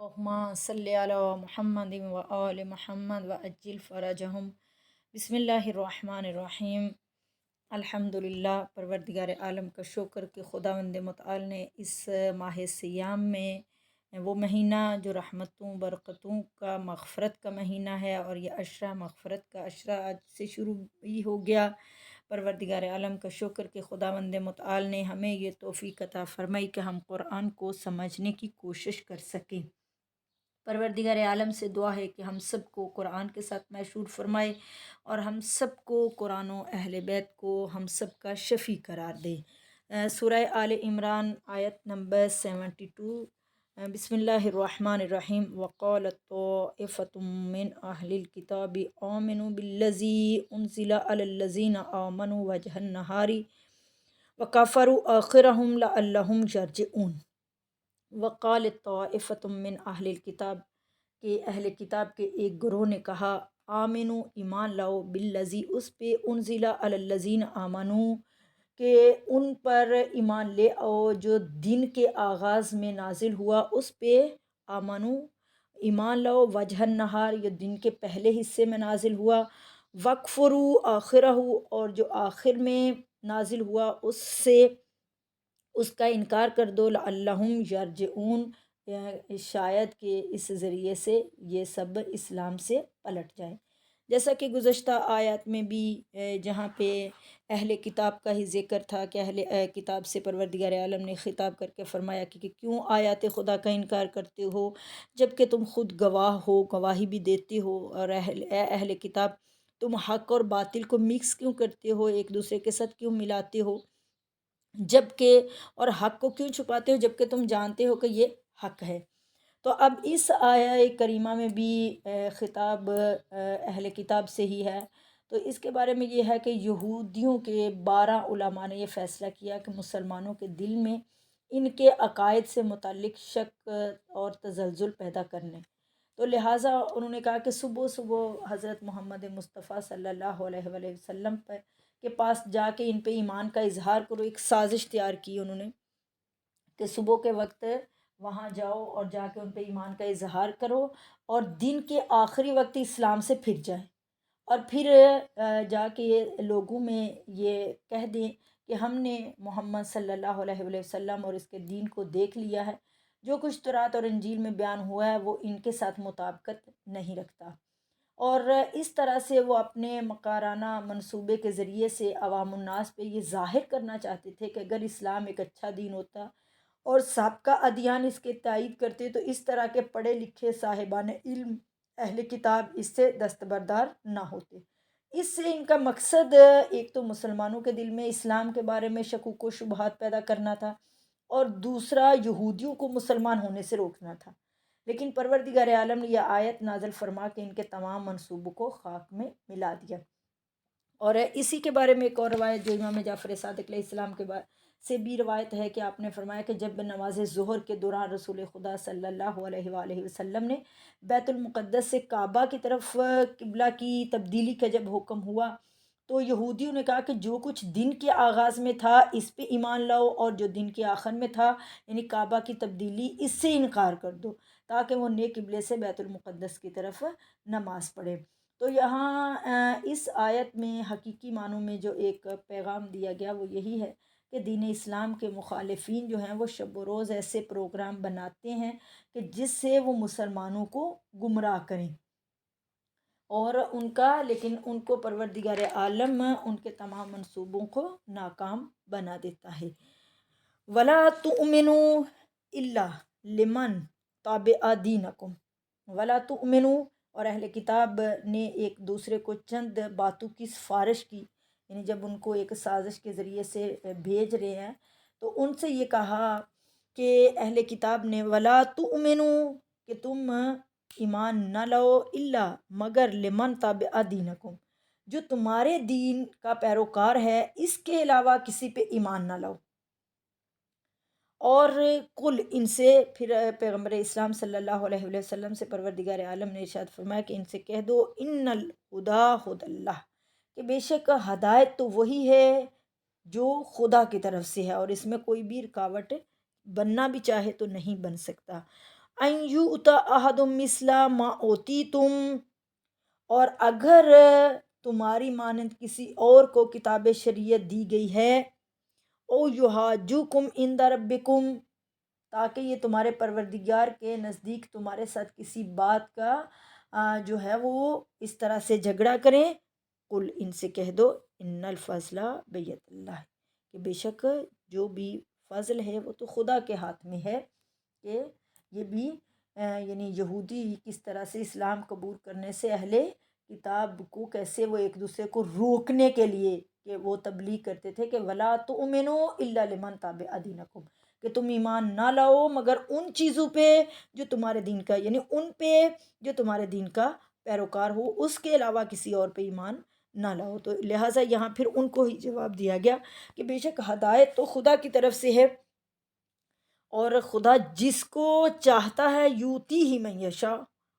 اللہم صلی علی محمد و آل محمد و عجل فرجہم۔ بسم اللہ الرحمن الرحیم۔ الحمدللہ، پروردگار عالم کا شکر کہ خداوند متعال نے اس ماہ سیام میں وہ مہینہ جو رحمتوں برکتوں کا مغفرت کا مہینہ ہے، اور یہ عشرہ مغفرت کا عشرہ آج سے شروع ہی ہو گیا۔ پروردگار عالم کا شکر کہ خداوند متعال نے ہمیں یہ توفیق عطا فرمائی کہ ہم قرآن کو سمجھنے کی کوشش کر سکیں۔ پروردگار عالم سے دعا ہے کہ ہم سب کو قرآن کے ساتھ محشور فرمائے، اور ہم سب کو قرآن و اہل بیت کو ہم سب کا شفیع قرار دے۔ سورہ آل عمران آیت نمبر 72۔ بسم اللہ الرحمن الرحیم۔ وقالت طائفۃ من اہل الکتاب آمنوا بالذی انزل علی الذین آمنوا وجہ النہار وکفروا آخرہ لعلہم یرجعون۔ وقالت طائفۃ من اہل الکتاب، کہ اہل کتاب کے ایک گروہ نے کہا، آمنو ایمان لاؤ، بالذی اس پہ، انزل علی الذین آمنو کہ ان پر ایمان لے آؤ جو دن کے آغاز میں نازل ہوا، اس پہ آمنو ایمان لاؤ، وجہ النہار یہ دن کے پہلے حصے میں نازل ہوا، وکفروا آخرہ اور جو آخر میں نازل ہوا اس سے اس کا انکار کر دو، لعلہم یرجعون شاید کہ اس ذریعے سے یہ سب اسلام سے پلٹ جائیں۔ جیسا کہ گزشتہ آیات میں بھی جہاں پہ اہل کتاب کا ہی ذکر تھا کہ اہل کتاب سے پروردگار عالم نے خطاب کر کے فرمایا کہ کیوں آیات خدا کا انکار کرتے ہو جب کہ تم خود گواہ ہو، گواہی بھی دیتے ہو، اور اہل کتاب تم حق اور باطل کو مکس کیوں کرتے ہو، ایک دوسرے کے ساتھ کیوں ملاتے ہو، جب کہ اور حق کو کیوں چھپاتے ہو جب کہ تم جانتے ہو کہ یہ حق ہے۔ تو اب اس آیہ کریمہ میں بھی خطاب اہل کتاب سے ہی ہے۔ تو اس کے بارے میں یہ ہے کہ یہودیوں کے 12 علماء نے یہ فیصلہ کیا کہ مسلمانوں کے دل میں ان کے عقائد سے متعلق شک اور تزلزل پیدا کرنے، تو لہٰذا انہوں نے کہا کہ صبح صبح حضرت محمد مصطفیٰ صلی اللہ علیہ وآلہ وسلم کے پاس جا کے ان پہ ایمان کا اظہار کرو۔ ایک سازش تیار کی انہوں نے کہ صبح کے وقت وہاں جاؤ اور جا کے ان پہ ایمان کا اظہار کرو، اور دن کے آخری وقت اسلام سے پھر جائیں، اور پھر جا کے لوگوں میں یہ کہہ دیں کہ ہم نے محمد صلی اللہ علیہ وآلہ وسلم اور اس کے دین کو دیکھ لیا ہے، جو کچھ تورات اور انجیل میں بیان ہوا ہے وہ ان کے ساتھ مطابقت نہیں رکھتا۔ اور اس طرح سے وہ اپنے مکارانہ منصوبے کے ذریعے سے عوام الناس پہ یہ ظاہر کرنا چاہتے تھے کہ اگر اسلام ایک اچھا دین ہوتا اور سابقہ ادیان اس کے تائید کرتے تو اس طرح کے پڑھے لکھے صاحبان علم اہل کتاب اس سے دستبردار نہ ہوتے۔ اس سے ان کا مقصد ایک تو مسلمانوں کے دل میں اسلام کے بارے میں شکوک و شبہات پیدا کرنا تھا، اور دوسرا یہودیوں کو مسلمان ہونے سے روکنا تھا۔ لیکن پروردگار عالم نے یہ آیت نازل فرما کے ان کے تمام منصوبوں کو خاک میں ملا دیا۔ اور اسی کے بارے میں ایک اور روایت جو امام جعفر صادق علیہ السلام کے سے بھی روایت ہے کہ آپ نے فرمایا کہ جب نماز ظہر کے دوران رسول خدا صلی اللہ علیہ وآلہ وسلم نے بیت المقدس سے کعبہ کی طرف قبلہ کی تبدیلی کا جب حکم ہوا تو یہودیوں نے کہا کہ جو کچھ دن کے آغاز میں تھا اس پہ ایمان لاؤ، اور جو دن کے آخر میں تھا یعنی کعبہ کی تبدیلی اس سے انکار کر دو، تاکہ وہ نئے قبلے سے بیت المقدس کی طرف نماز پڑھے۔ تو یہاں اس آیت میں حقیقی معنوں میں جو ایک پیغام دیا گیا وہ یہی ہے کہ دین اسلام کے مخالفین جو ہیں وہ شب و روز ایسے پروگرام بناتے ہیں کہ جس سے وہ مسلمانوں کو گمراہ کریں، اور لیکن ان کو پروردگار عالم ان کے تمام منصوبوں کو ناکام بنا دیتا ہے۔ وَلَا تُؤْمِنُوا إِلَّا لِمَنْ تَابَعَ دِينَكُمْ۔ وَلَا تُؤْمِنُوا، اور اہل کتاب نے ایک دوسرے کو چند باتوں کی سفارش کی، یعنی جب ان کو ایک سازش کے ذریعے سے بھیج رہے ہیں تو ان سے یہ کہا کہ اہل کتاب نے وَلَا تُؤْمِنُوا کہ تم ایمان نہ لاؤ، الا مگر لمن تابع دینکم جو تمہارے دین کا پیروکار ہے، اس کے علاوہ کسی پہ ایمان نہ لاؤ۔ اور کل ان سے پھر پیغمبر اسلام صلی اللہ علیہ وآلہ وسلم سے پروردگار عالم نے ارشاد فرمایا کہ ان سے کہہ دو ان الہدی ہدی اللہ، کہ بے شک ہدایت تو وہی ہے جو خدا کی طرف سے ہے، اور اس میں کوئی بھی رکاوٹ بننا بھی چاہے تو نہیں بن سکتا۔ ان یؤت احد مثل ما اوتیتم، اور اگر تمہاری مانند کسی اور کو کتاب شریعت دی گئی ہے، او یحاجوکم عند ربکم، تاکہ یہ تمہارے پروردگار کے نزدیک تمہارے ساتھ کسی بات کا جو ہے وہ اس طرح سے جھگڑا کریں، قل، ان سے کہہ دو، ان الفضل بید اللہ، کہ بے شک جو بھی فضل ہے وہ تو خدا کے ہاتھ میں ہے، کہ یہ بھی یعنی یہودی کس طرح سے اسلام قبول کرنے سے اہل کتاب کو کیسے وہ ایک دوسرے کو روکنے کے لیے کہ وہ تبلیغ کرتے تھے کہ ولا تؤمنوا الا لمن تابع دینکم، کہ تم ایمان نہ لاؤ مگر ان چیزوں پہ جو تمہارے دین کا، یعنی ان پہ جو تمہارے دین کا پیروکار ہو، اس کے علاوہ کسی اور پہ ایمان نہ لاؤ۔ تو لہٰذا یہاں پھر ان کو ہی جواب دیا گیا کہ بے شک ہدایت تو خدا کی طرف سے ہے، اور خدا جس کو چاہتا ہے یوتی ہی من یشاء،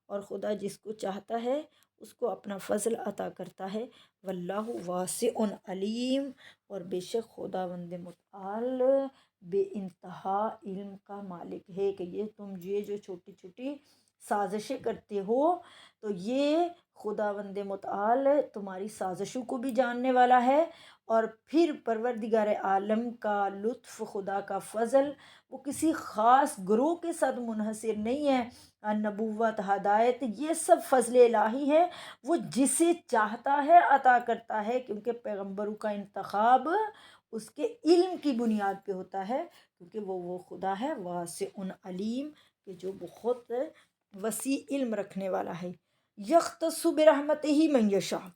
اور خدا جس کو چاہتا ہے اس کو اپنا فضل عطا کرتا ہے، واللہ واسع علیم، اور بے شک خداوند متعال بے انتہا علم کا مالک ہے، کہ یہ تم یہ جو چھوٹی چھوٹی سازشیں کرتے ہو، تو یہ خداوند متعال تمہاری سازشوں کو بھی جاننے والا ہے، اور پھر پروردگار عالم کا لطف، خدا کا فضل، وہ کسی خاص گروہ کے ساتھ منحصر نہیں ہے۔ نبوت، ہدایت، یہ سب فضل الہی ہے، وہ جسے چاہتا ہے عطا کرتا ہے، کیونکہ پیغمبروں کا انتخاب اس کے علم کی بنیاد پہ ہوتا ہے، کیونکہ وہ خدا ہے واسع علیم، کہ جو بہت وسیع علم رکھنے والا ہے۔ یختص برحمتہ من یشاء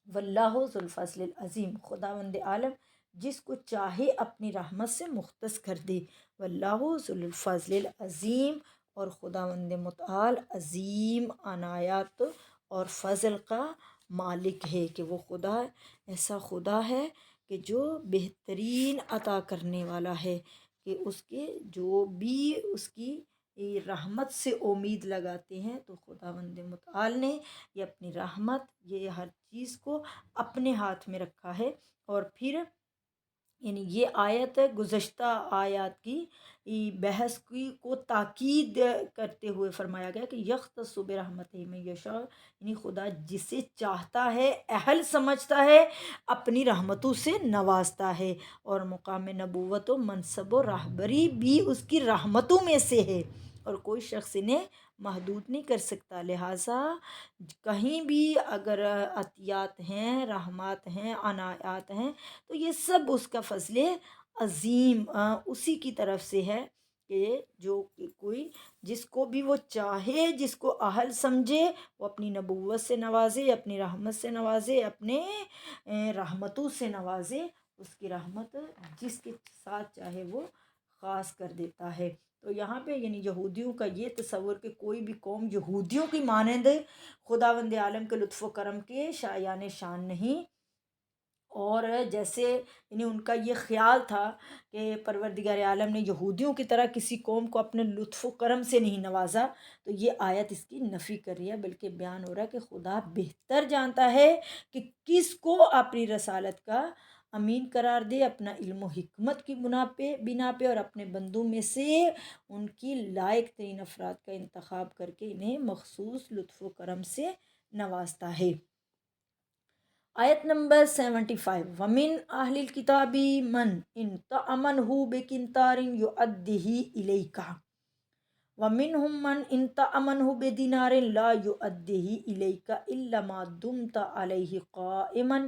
واللہ ذو الفضل العظیم، خداوند عالم جس کو چاہے اپنی رحمت سے مختص کر دے، واللہ ذو الفضل العظیم، اور خداوند متعال عظیم عنایات اور فضل کا مالک ہے، کہ وہ خدا ایسا خدا ہے کہ جو بہترین عطا کرنے والا ہے، کہ اس کے جو بھی اس کی رحمت سے امید لگاتے ہیں، تو خداوند متعال نے یہ اپنی رحمت، یہ ہر چیز کو اپنے ہاتھ میں رکھا ہے۔ اور پھر یعنی یہ آیت گزشتہ آیات کی بحث کی کو تاکید کرتے ہوئے فرمایا گیا کہ یختص برحمتہ من یشاء، یعنی خدا جسے چاہتا ہے، اہل سمجھتا ہے، اپنی رحمتوں سے نوازتا ہے، اور مقام نبوت و منصب و رہبری بھی اس کی رحمتوں میں سے ہے، اور کوئی شخص انہیں محدود نہیں کر سکتا۔ لہٰذا کہیں بھی اگر عطیات ہیں، رحمات ہیں، عنایات ہیں، تو یہ سب اس کا فضل عظیم اسی کی طرف سے ہے، کہ جو کوئی جس کو بھی وہ چاہے، جس کو اہل سمجھے، وہ اپنی نبوت سے نوازے، اپنی رحمت سے نوازے، اپنے رحمتوں سے نوازے، اس کی رحمت جس کے ساتھ چاہے وہ خاص کر دیتا ہے۔ تو یہاں پہ یعنی یہودیوں کا یہ تصور کہ کوئی بھی قوم یہودیوں کی مانند خداوند عالم کے لطف و کرم کے شایان شان نہیں، اور جیسے یعنی ان کا یہ خیال تھا کہ پروردگار عالم نے یہودیوں کی طرح کسی قوم کو اپنے لطف و کرم سے نہیں نوازا، تو یہ آیت اس کی نفی کر رہی ہے، بلکہ بیان ہو رہا ہے کہ خدا بہتر جانتا ہے کہ کس کو اپنی رسالت کا امین قرار دے، اپنا علم و حکمت کی بنا پہ اور اپنے بندوں میں سے ان کی لائق ترین افراد کا انتخاب کر کے انہیں مخصوص لطف و کرم سے نوازتا ہے۔ آیت نمبر 75، وَمِنْ أَهْلِ الْكِتَابِ مَنْ إِنْ تَأْمَنْهُ بِقِنْطَارٍ يُؤَدِّهِ إِلَيْكَ وَمِنْهُمْ مَنْ إِنْ تَأْمَنْهُ بِدِينَارٍ لَا يُؤَدِّهِ إِلَيْكَ إِلَّا مَا دُمْتَ عَلَيْهِ قَائِمًا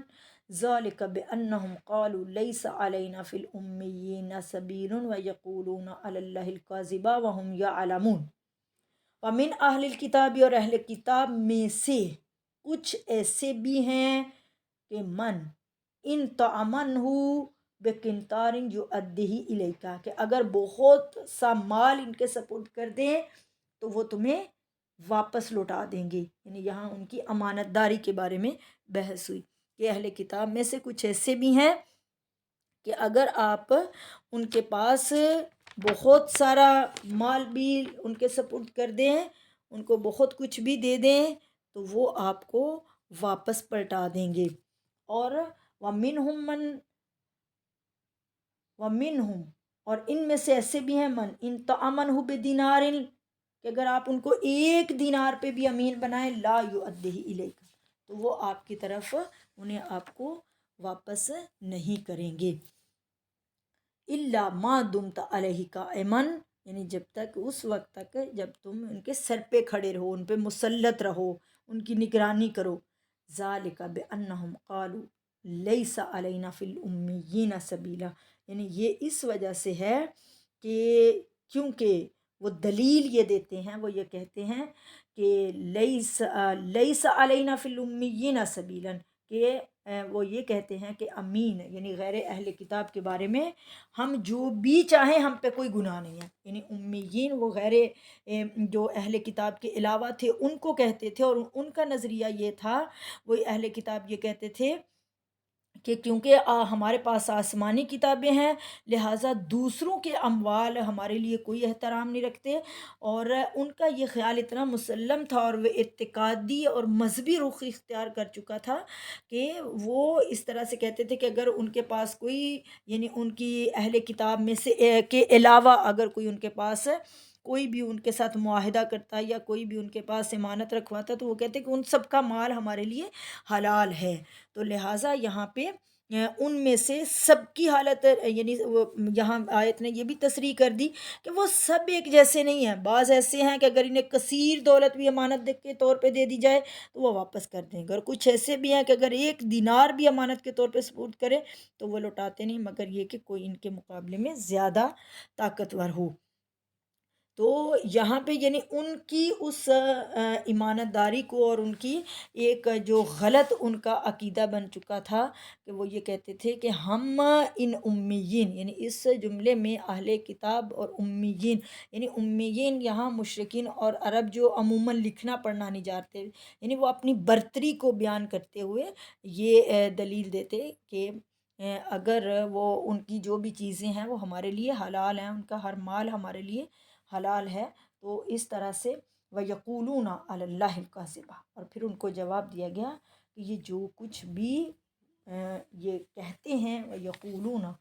ذَلِكَ بِأَنَّهُمْ قَالُوا لَيْسَ عَلَيْنَا فِي الْأُمِّيِّينَ سَبِيلٌ وَيَقُولُونَ عَلَى اللَّهِ الْكَذِبَ وَهُمْ يَعْلَمُونَ۔ وَمِنْ أَهْلِ الْكِتَابِ، اور اہل کتاب میں سے کچھ ایسے بھی ہیں کہ من ان تعمنہ بقنطار یؤدیہ الیک، کہ اگر بہت سا مال ان کے سپرد کر دیں تو وہ تمہیں واپس لوٹا دیں گے، یعنی یہاں ان کی امانت داری کے بارے میں بحث ہوئی کہ اہل کتاب میں سے کچھ ایسے بھی ہیں کہ اگر آپ ان کے پاس بہت سارا مال بھی ان کے سپرد کر دیں، ان کو بہت کچھ بھی دے دیں، تو وہ آپ کو واپس پلٹا دیں گے۔ اور وَمِنْهُمْ اور ان میں سے ایسے بھی ہیں من ان تَأْمَنْهُ بِدِينَارٍ، کہ اگر آپ ان کو 1 دینار پہ بھی امین بنائیں، لا یؤدیہ الیک، تو وہ آپ کی طرف انہیں آپ کو واپس نہیں کریں گے. الا ما دمت علیہ قائما، یعنی جب تک، اس وقت تک جب تم ان کے سر پہ کھڑے رہو، ان پہ مسلط رہو، ان کی نگرانی کرو. ذالک بانہم قالوا لیس علینا فی الامیین سبیلا، یعنی یہ اس وجہ سے ہے کہ کیونکہ وہ دلیل یہ دیتے ہیں، وہ یہ کہتے ہیں کہ لیس علینا فی الامیین سبیلا، کہ وہ یہ کہتے ہیں کہ امین یعنی غیر اہل کتاب کے بارے میں ہم جو بھی چاہیں ہم پہ کوئی گناہ نہیں ہے. یعنی امیین وہ غیر جو اہل کتاب کے علاوہ تھے ان کو کہتے تھے، اور ان کا نظریہ یہ تھا، وہ اہل کتاب یہ کہتے تھے کہ کیونکہ ہمارے پاس آسمانی کتابیں ہیں، لہٰذا دوسروں کے اموال ہمارے لیے کوئی احترام نہیں رکھتے. اور ان کا یہ خیال اتنا مسلم تھا اور وہ اعتقادی اور مذہبی رخ اختیار کر چکا تھا کہ وہ اس طرح سے کہتے تھے کہ اگر ان کے پاس کوئی، یعنی ان کی اہل کتاب میں سے کے علاوہ اگر کوئی ان کے پاس کوئی بھی ان کے ساتھ معاہدہ کرتا یا کوئی بھی ان کے پاس امانت رکھواتا، تو وہ کہتے کہ ان سب کا مال ہمارے لیے حلال ہے. تو لہٰذا یہاں پہ ان میں سے سب کی حالت، یعنی یہاں آیت نے یہ بھی تصریح کر دی کہ وہ سب ایک جیسے نہیں ہیں. بعض ایسے ہیں کہ اگر انہیں کثیر دولت بھی امانت کے طور پہ دے دی جائے تو وہ واپس کر دیں گے، اور کچھ ایسے بھی ہیں کہ اگر 1 دینار بھی امانت کے طور پہ سپرد کرے تو وہ لوٹاتے نہیں، مگر یہ کہ کوئی ان کے مقابلے میں زیادہ طاقتور ہو. تو یہاں پہ یعنی ان کی اس ایمانت داری کو اور ان کی ایک جو غلط ان کا عقیدہ بن چکا تھا کہ وہ یہ کہتے تھے کہ ہم ان امیین، یعنی اس جملے میں اہل کتاب اور امیین، یعنی امیین یہاں مشرکین اور عرب جو عموماً لکھنا پڑھنا نہیں جانتے، یعنی وہ اپنی برتری کو بیان کرتے ہوئے یہ دلیل دیتے کہ اگر وہ ان کی جو بھی چیزیں ہیں وہ ہمارے لیے حلال ہیں، ان کا ہر مال ہمارے لیے حلال ہے. تو اس طرح سے وَيَقُولُونَ عَلَى اللَّهِ الْكَذِبَ، اور پھر ان کو جواب دیا گیا کہ یہ جو کچھ بھی یہ کہتے ہیں وَيَقُولُونَ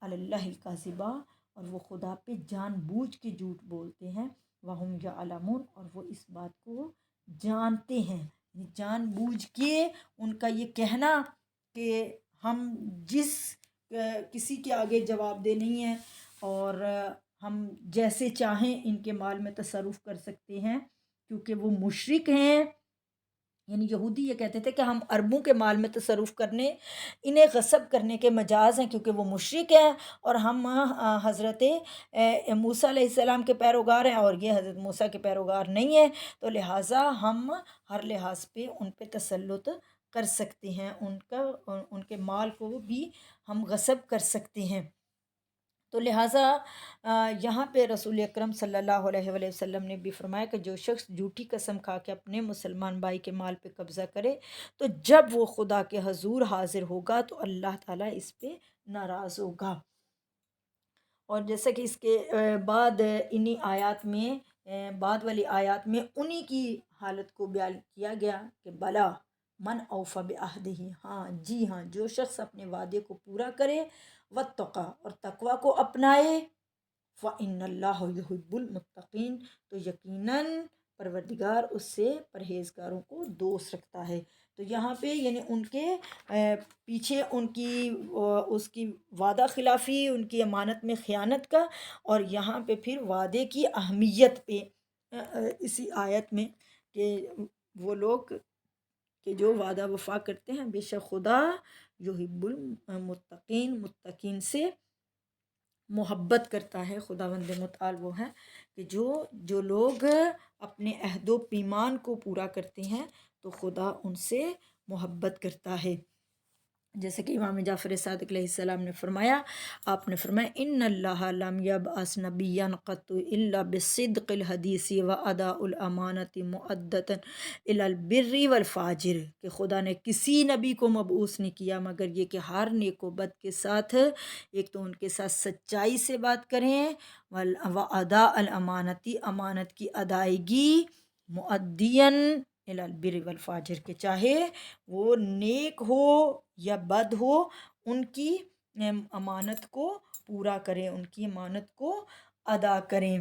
عَلَى اللَّهِ الْكَذِبَ، اور وہ خدا پہ جان بوجھ کے جھوٹ بولتے ہیں. وَهُمْ يَعْلَمُونَ، اور وہ اس بات کو جانتے ہیں، جان بوجھ کے ان کا یہ کہنا کہ ہم جس کسی کے آگے جواب دہ نہیں ہیں اور ہم جیسے چاہیں ان کے مال میں تصرف کر سکتے ہیں کیونکہ وہ مشرک ہیں. یعنی یہودی یہ کہتے تھے کہ ہم عربوں کے مال میں تصرف کرنے، انہیں غصب کرنے کے مجاز ہیں کیونکہ وہ مشرک ہیں، اور ہم حضرت موسیٰ علیہ السلام کے پیروکار ہیں اور یہ حضرت موسیٰ کے پیروکار نہیں ہیں، تو لہٰذا ہم ہر لحاظ پہ ان پہ تسلط کر سکتے ہیں، ان کے مال کو بھی ہم غصب کر سکتے ہیں. تو لہٰذا یہاں پہ رسول اکرم صلی اللہ علیہ وآلہ وسلم نے بھی فرمایا کہ جو شخص جھوٹی قسم کھا کے اپنے مسلمان بھائی کے مال پہ قبضہ کرے تو جب وہ خدا کے حضور حاضر ہوگا تو اللہ تعالیٰ اس پہ ناراض ہوگا. اور جیسا کہ اس کے بعد انہی آیات میں بعد والی آیات میں انہی کی حالت کو بیان کیا گیا کہ بلا من اوفی بعہدہ، ہاں جی ہاں، جو شخص اپنے وعدے کو پورا کرے، واتقی، اور تقوی کو اپنائے، فإن اللہ یحب المتقین، تو یقیناً پروردگار اس سے پرہیزگاروں کو دوست رکھتا ہے. تو یہاں پہ یعنی ان کے پیچھے ان کی اس کی وعدہ خلافی، ان کی امانت میں خیانت کا، اور یہاں پہ پھر وعدے کی اہمیت پہ اسی آیت میں کہ وہ لوگ کہ جو وعدہ وفا کرتے ہیں بے شک خدا یحب المتقین، متقین سے محبت کرتا ہے. خداوند متعال وہ ہے کہ جو لوگ اپنے عہد و پیمان کو پورا کرتے ہیں تو خدا ان سے محبت کرتا ہے. جیسے کہ امام جعفر صادق علیہ السلام نے فرمایا، آپ نے فرمایا ان اللہ لم یبعث نبیا قط الا بالصدق الحدیث واداء الامانۃ مؤدۃ الی البر والفاجر، کہ خدا نے کسی نبی کو مبعوث نہیں کیا مگر یہ کہ ہر نیک و بد کے ساتھ ایک تو ان کے ساتھ سچائی سے بات کریں، واداء الامانۃ، امانت کی ادائیگی، مؤدین الی البر والفاجر، کہ چاہے وہ نیک ہو یا بد ہو ان کی امانت کو پورا کریں، ان کی امانت کو ادا کریں.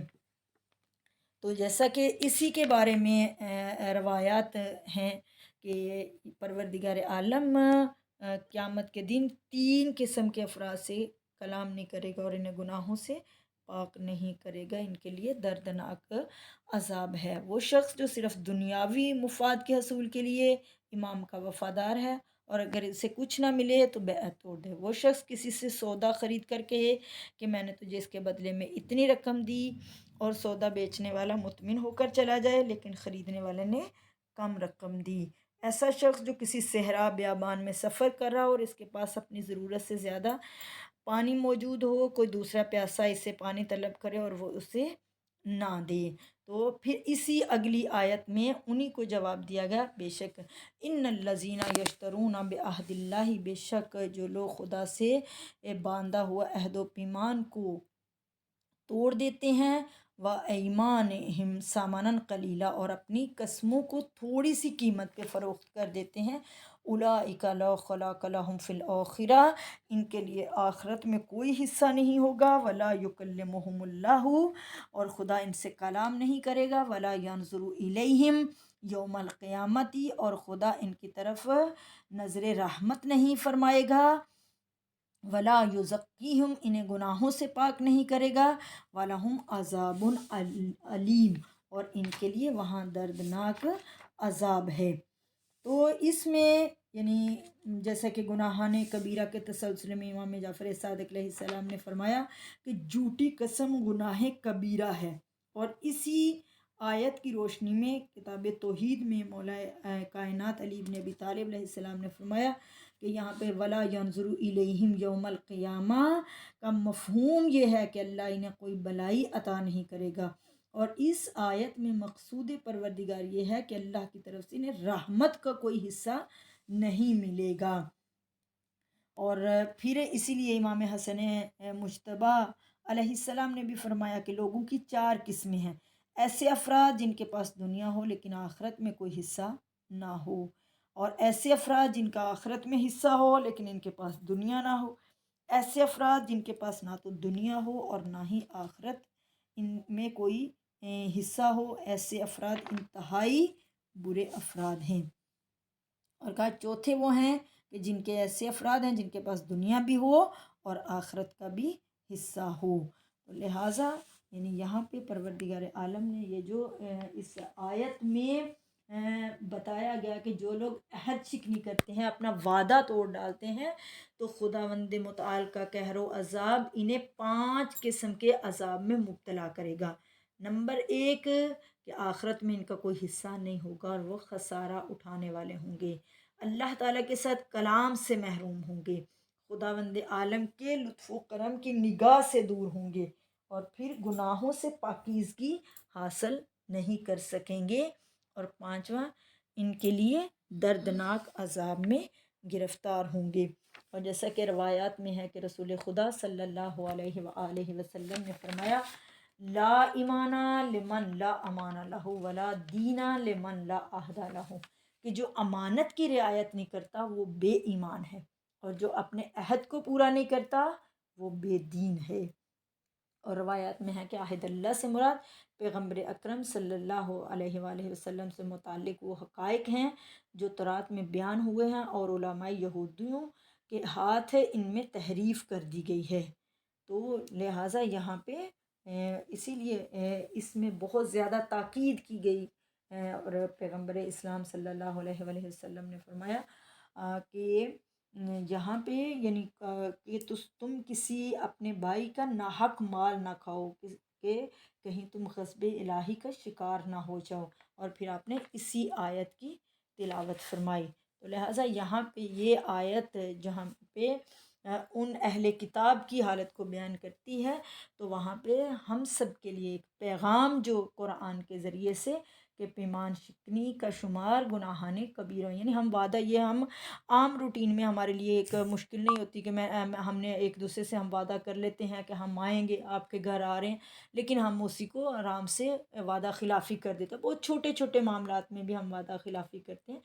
تو جیسا کہ اسی کے بارے میں روایات ہیں کہ پروردگار عالم قیامت کے دن 3 قسم کے افراد سے کلام نہیں کرے گا اور انہیں گناہوں سے پاک نہیں کرے گا. ان کے لیے دردناک عذاب ہے. وہ شخص جو صرف دنیاوی مفاد کے حصول کے لیے امام کا وفادار ہے اور اگر اسے کچھ نہ ملے تو بیعت توڑ دے. وہ شخص کسی سے سودا خرید کر کے کہ میں نے تجھے اس کے بدلے میں اتنی رقم دی اور سودا بیچنے والا مطمئن ہو کر چلا جائے لیکن خریدنے والے نے کم رقم دی. ایسا شخص جو کسی صحرا بیابان میں سفر کر رہا ہو اور اس کے پاس اپنی ضرورت سے زیادہ پانی موجود ہو، کوئی دوسرا پیاسا اس سے پانی طلب کرے اور وہ اسے نہ دے. تو پھر اسی اگلی آیت میں انہی کو جواب دیا گیا، بے شک ان الذین یشترون بعہد اللہ، بے شک جو لوگ خدا سے باندھا ہوا عہد و پیمان کو توڑ دیتے ہیں، و ایمانہم ثمنا قلیلا، اور اپنی قسموں کو تھوڑی سی قیمت پہ فروخت کر دیتے ہیں، اولئک لا خلاق لہم فی الآخرہ، ان کے لیے آخرت میں کوئی حصہ نہیں ہوگا، ولا یکلمہم اللہ، اور خدا ان سے کلام نہیں کرے گا، ولا ینظر الیہم یوم القیامت، اور خدا ان کی طرف نظر رحمت نہیں فرمائے گا، ولا یزکیہم، انہیں گناہوں سے پاک نہیں کرے گا، وَلَهُمْ عَذَابٌ علیم، اور ان کے لیے وہاں دردناک عذاب ہے. تو اس میں یعنی جیسا کہ گناہان کبیرہ کے تسلسل میں امام جعفر صادق علیہ السلام نے فرمایا کہ جھوٹی قسم گناہ کبیرہ ہے، اور اسی آیت کی روشنی میں کتاب توحید میں مولا کائنات علی بن ابی طالب علیہ السلام نے فرمایا کہ یہاں پہ ولا ینظر الیہم یوم القیامہ کا مفہوم یہ ہے کہ اللہ انہیں کوئی بلائی عطا نہیں کرے گا، اور اس آیت میں مقصود پروردگار یہ ہے کہ اللہ کی طرف سے انہیں رحمت کا کوئی حصہ نہیں ملے گا. اور پھر اسی لیے امام حسن مجتبی علیہ السلام نے بھی فرمایا کہ لوگوں کی 4 قسمیں ہیں: ایسے افراد جن کے پاس دنیا ہو لیکن آخرت میں کوئی حصہ نہ ہو، اور ایسے افراد جن کا آخرت میں حصہ ہو لیکن ان کے پاس دنیا نہ ہو، ایسے افراد جن کے پاس نہ تو دنیا ہو اور نہ ہی آخرت ان میں کوئی حصہ ہو. ایسے افراد انتہائی برے افراد ہیں. اور کہا چوتھے وہ ہیں کہ جن کے ایسے افراد ہیں جن کے پاس دنیا بھی ہو اور آخرت کا بھی حصہ ہو. تو لہٰذا یعنی یہاں پہ پروردگار عالم نے یہ جو اس آیت میں بتایا گیا کہ جو لوگ عہد شکنی کرتے ہیں، اپنا وعدہ توڑ ڈالتے ہیں، تو خداوند متعال کا قہر و عذاب انہیں 5 قسم کے عذاب میں مبتلا کرے گا. نمبر 1 کہ آخرت میں ان کا کوئی حصہ نہیں ہوگا اور وہ خسارہ اٹھانے والے ہوں گے، اللہ تعالیٰ کے ساتھ کلام سے محروم ہوں گے، خداوند عالم کے لطف و کرم کی نگاہ سے دور ہوں گے، اور پھر گناہوں سے پاکیزگی حاصل نہیں کر سکیں گے، اور 5واں ان کے لیے دردناک عذاب میں گرفتار ہوں گے. اور جیسا کہ روایات میں ہے کہ رسول خدا صلی اللہ علیہ وآلہ وسلم نے فرمایا لا ایمان لمن لا امان لہ ولا دین لمن لا عہد لہ، کہ جو امانت کی رعایت نہیں کرتا وہ بے ایمان ہے، اور جو اپنے عہد کو پورا نہیں کرتا وہ بے دین ہے. اور روایات میں ہے کہ عہد اللہ سے مراد پیغمبر اکرم صلی اللہ علیہ وآلہ وسلم سے متعلق وہ حقائق ہیں جو تورات میں بیان ہوئے ہیں اور علماء یہودیوں کے ہاتھ ان میں تحریف کر دی گئی ہے. تو لہٰذا یہاں پہ اسی لیے اس میں بہت زیادہ تاکید کی گئی، اور پیغمبر اسلام صلی اللہ علیہ وآلہ وسلم نے فرمایا کہ یہاں پہ یعنی کہ تم کسی اپنے بھائی کا ناحق مال نہ کھاؤ کہ کہیں تم غضب الہی کا شکار نہ ہو جاؤ، اور پھر آپ نے اسی آیت کی تلاوت فرمائی. تو لہٰذا یہاں پہ یہ آیت جہاں پہ ان اہل کتاب کی حالت کو بیان کرتی ہے، تو وہاں پہ ہم سب کے لیے ایک پیغام جو قرآن کے ذریعے سے کہ پیمان شکنی کا شمار گناہان کبیرہ، یعنی ہم وعدہ، یہ ہم عام روٹین میں ہمارے لیے ایک مشکل نہیں ہوتی کہ ہم نے ایک دوسرے سے ہم وعدہ کر لیتے ہیں کہ ہم آئیں گے، آپ کے گھر آ رہے ہیں، لیکن ہم اسی کو آرام سے وعدہ خلافی کر دیتے ہیں. بہت چھوٹے چھوٹے معاملات میں بھی ہم وعدہ خلافی کرتے ہیں.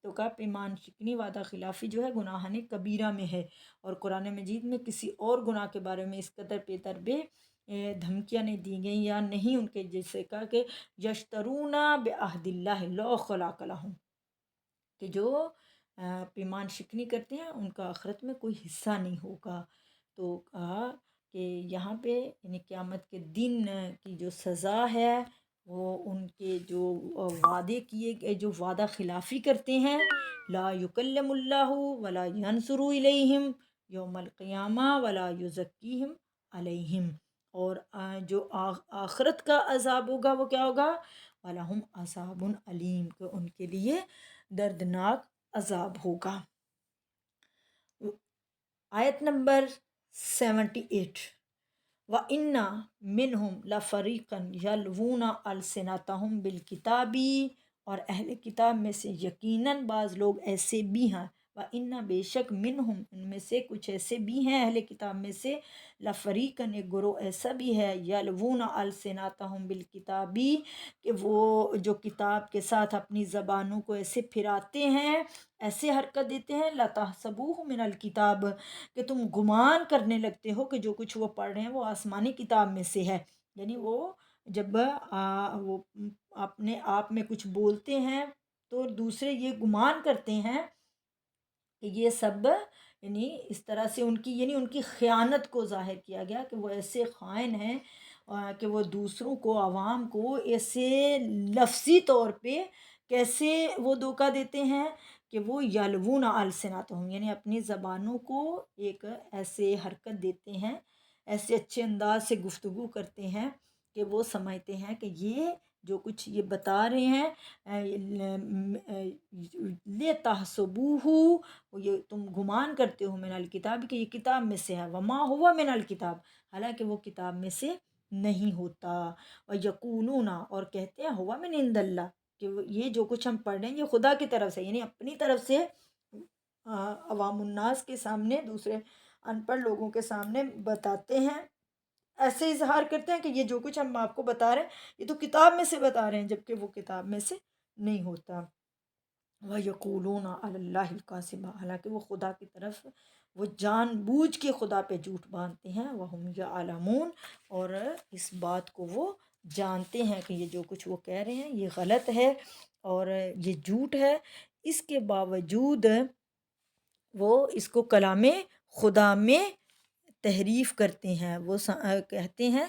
تو کہا پیمان شکنی وعدہ خلافی جو ہے گناہان کبیرہ میں ہے، اور قرآن مجید میں کسی اور گناہ کے بارے میں اس قدر بے دھمکیاں نہیں دی گئیں یا نہیں ان کے جیسے کہا کہ یشترونا بعہد اللہ لو خلاق لہم، کہ جو پیمان شکنی کرتے ہیں ان کا آخرت میں کوئی حصہ نہیں ہوگا۔ تو کہا کہ یہاں پہ یعنی قیامت کے دن کی جو سزا ہے وہ ان کے جو وعدے کیے گئے، جو وعدہ خلافی کرتے ہیں، لا یکلم اللہ ولا ینظر الیہم یوم القیامہ ولا یزکیہم علیہم، اور جو آخرت کا عذاب ہوگا وہ کیا ہوگا، وَلَهُمْ عَذَابٌ علیم، کہ ان کے لیے دردناک عذاب ہوگا۔ آیت نمبر 78، وَإِنَّ مِنْهُمْ لَفَرِيقًا يَلْوُونَ أَلْسِنَتَهُمْ بِالْكِتَابِ، اور اہل کتاب میں سے یقیناً بعض لوگ ایسے بھی ہیں، وَإِنَّ بے شک مِنْهُمْ ان میں سے کچھ ایسے بھی ہیں اہل کتاب میں سے، لَفَرِيقًا ایک گروہ ایسا بھی ہے، يَلْوُونَ أَلْسِنَتَهُمْ بِالْكِتَابِ کہ وہ جو کتاب کے ساتھ اپنی زبانوں کو ایسے پھراتے ہیں، ایسے حرکت دیتے ہیں، لَتَحْسَبُوهُ مِنَ الْكِتَابِ کہ تم گمان کرنے لگتے ہو کہ جو کچھ وہ پڑھ رہے ہیں وہ آسمانی کتاب میں سے ہے، یعنی وہ جب وہ اپنے آپ میں کچھ بولتے ہیں تو دوسرے یہ گمان کرتے ہیں کہ یہ سب یعنی اس طرح سے ان کی یعنی ان کی خیانت کو ظاہر کیا گیا کہ وہ ایسے خائن ہیں کہ وہ دوسروں کو، عوام کو ایسے لفظی طور پہ کیسے وہ دھوکہ دیتے ہیں کہ وہ یلوون السنتہم یعنی اپنی زبانوں کو ایک ایسے حرکت دیتے ہیں، ایسے اچھے انداز سے گفتگو کرتے ہیں کہ وہ سمجھتے ہیں کہ یہ جو کچھ یہ بتا رہے ہیں لے تحسبوہ یہ تم گمان کرتے ہو من الکتاب کہ یہ کتاب میں سے ہے، وما ہوا من الکتاب حالانکہ وہ کتاب میں سے نہیں ہوتا، ویقولون اور کہتے ہیں ہوا من عند اللہ کہ یہ جو کچھ ہم پڑھ رہے ہیں یہ خدا کی طرف سے، یعنی اپنی طرف سے عوام الناس کے سامنے، دوسرے ان پڑھ لوگوں کے سامنے بتاتے ہیں، ایسے اظہار کرتے ہیں کہ یہ جو کچھ ہم آپ کو بتا رہے ہیں یہ تو کتاب میں سے بتا رہے ہیں، جبکہ وہ کتاب میں سے نہیں ہوتا۔ وَيَقُولُونَ عَلَى اللَّهِ الْكَاذِبَ حالانکہ وہ خدا کی طرف وہ جان بوجھ کے خدا پہ جھوٹ باندھتے ہیں، وَهُمْ يَعْلَمُونَ اور اس بات کو وہ جانتے ہیں کہ یہ جو کچھ وہ کہہ رہے ہیں یہ غلط ہے اور یہ جھوٹ ہے، اس کے باوجود وہ اس کو کلام خدا میں تحریف کرتے ہیں، وہ کہتے ہیں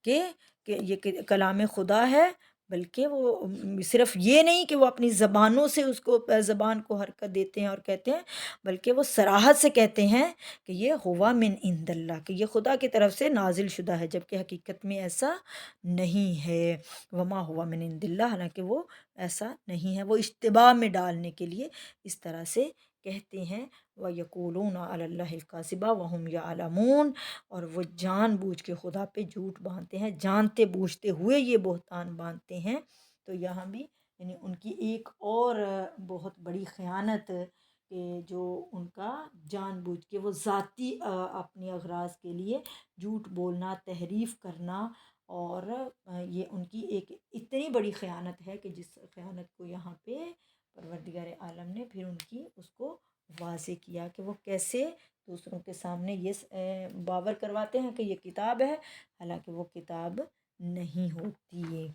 کہ یہ کلام خدا ہے، بلکہ وہ صرف یہ نہیں کہ وہ اپنی زبانوں سے اس کو زبان کو حرکت دیتے ہیں اور کہتے ہیں، بلکہ وہ صراحت سے کہتے ہیں کہ یہ ہوا من عند اللہ کہ یہ خدا کی طرف سے نازل شدہ ہے، جبکہ حقیقت میں ایسا نہیں ہے، وما ہوا من عند اللہ حالانکہ وہ ایسا نہیں ہے، وہ اشتباہ میں ڈالنے کے لیے اس طرح سے کہتے ہیں۔ وَيَقُولُونَ عَلَى اللَّهِ الْكَاذِبَ وَهُمْ يَعْلَمُونَ اور وہ جان بوجھ کے خدا پہ جھوٹ باندھتے ہیں، جانتے بوجھتے ہوئے یہ بہتان باندھتے ہیں۔ تو یہاں بھی یعنی ان کی ایک اور بہت بڑی خیانت کہ جو ان کا جان بوجھ کے وہ ذاتی اپنے اغراض کے لیے جھوٹ بولنا، تحریف کرنا، اور یہ ان کی ایک اتنی بڑی خیانت ہے کہ جس خیانت کو یہاں پہ پروردگار عالم نے پھر ان کی اس کو واضح کیا کہ وہ کیسے دوسروں کے سامنے یہ باور کرواتے ہیں کہ یہ کتاب ہے، حالانکہ وہ کتاب نہیں ہوتی ہے۔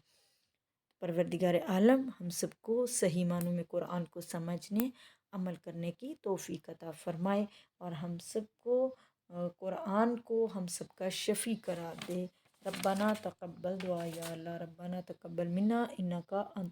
پروردگار عالم ہم سب کو صحیح معنوں میں قرآن کو سمجھنے، عمل کرنے کی توفیق عطا فرمائے، اور ہم سب کو قرآن کو ہم سب کا شفیع قرار دے۔ ربنا تقبل دعا یا اللہ، ربنا تقبل منا انکا انت